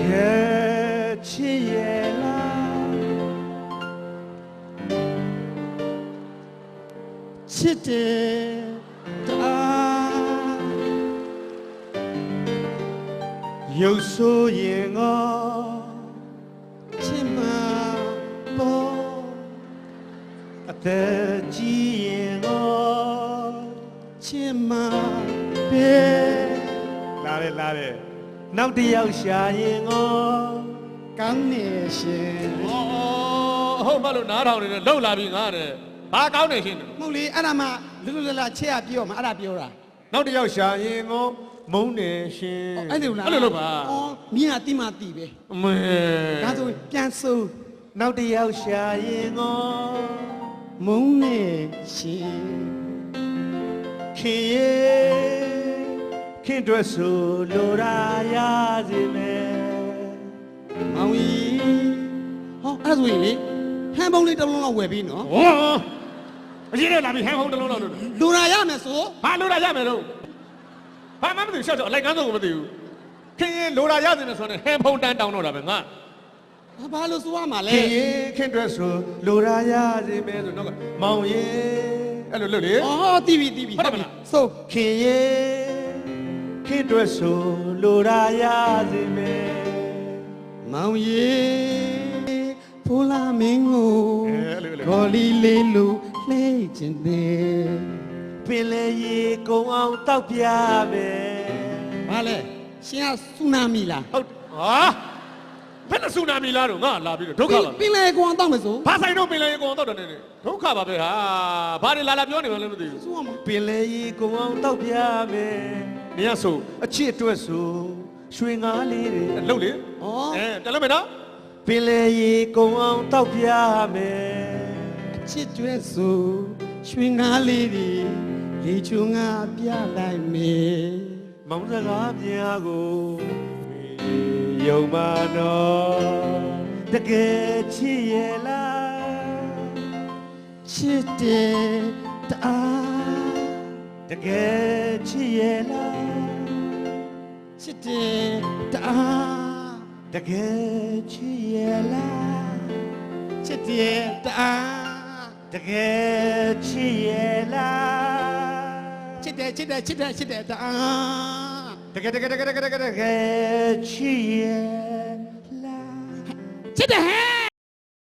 ကယ်ချစ်ရဲ့လားချစ်တယ်တအားရုပ်ဆိုးရင်ငေါချစ်မှာပေါ်အသက်ကြီးရင်ငေါချစ်မှာပဲလာတယ်နောက်တစ်ယောက်ရှာရင်ငေါကောင်းနေရှင်ဟုတ်မလို့နားထောင်နေတယ်လှုပ်လာပြီငါတဲ့ဘာကောင်းနေရှင်မဟုတ်လေအဲ့ဒါမှလွတ်လွတ်လပ်ချစ်ရပြောမှာအဲ့ဒါပြောတာနောက်တစ်ယောက်ရှာရင်ငေါမုန်းနေရှင်အဲ့လိုလုပ်ပါအော်မြင်အတိမတိပဲအမေဒါဆိုပြန်ဆိုနောက်တစ်ယောက်ရှာရင်ငေါမုန်းနေရှင်ခင်တွဲဆိုလိုရာရစီမယ်မောင်ကြီးဟောအဲ့ဆိုရင်လေဟန်ပုံးလေးတစ်လုံးလောက်ဝယ်ပြီးနော်ဟောအရင်ကလာပြီးဟန်ပုံးတစ်လုံးလောက်လိုရာရမယ်ဆိုဘာလိုရာရမယ်လို့ဘာမှမသိရှော့တော့အလိုက်ကန်းဆုံးကိုမသိဘူးခင်လိုရာရစီမယ်ဆိုရင်ဟန်ပုံးတန်းတောင်းတော့တာပဲငါဘာလို့ဆိုရမှာလဲခင်တွဲဆိုလိုရာရစီမယ်ဆိုတော့မောင်ကြီးအဲ့လိုလုပ်လေအော်တီးပြီဟုတ်တယ်မလားဆိုခင်တွဲဆိုလိုရာရစီမယ်မောင်ကြီးဖိုးလာမင်းကိုခေါ်လီလေးလူလှဲ့ခြင်းတယ်ပင်လေရေကုံအောင်တောက်ပြမယ်ဘာလဲရှင်ကဆူနာမီလားဟုတ်ဟာဘယ်နဲ့ဆူနာမီလားတော့ငါလာပြီးတော့ဒုက္ခပါပင်လေကုံအောင်တောက်မယ်ဆိုဘာဆိုင်တော့ပင်လေရေကုံအောင်တောက်တယ်နေဒုက္ခပါပဲဟာဘာတွေလာပြောနေမှလည်းမသိဘူးဆူအောင်ပင်လေရေကုံအောင်တောက်ပြမယ်နေရဆိုအချစ်အတွက်ဆိုရွှေငါးလေးတွေလှုပ်လေတက်လို့မယ်နော်ပင်လေရေကုံအောင်တောက်ပြမယ်အချစ်အတွက်ဆိုရွှေငါးလေးတွေလေချုံငါပြလိုက်မယ်မောင်စကားများကိုယုံမနော်တကယ်ချစ်ရဲ့လားချစ်တယ်တအားတကယ်ချစ်ရဲ့လားချစ်တယ်တအားတကယ်ချစ်ရဲ့လားချစ်တယ်တအားတကယ်ချစ်ရဲ့လားချစ်တယ်တအားတကယ်ချစ်ရဲ့လားချစ်တယ်ဟဲ့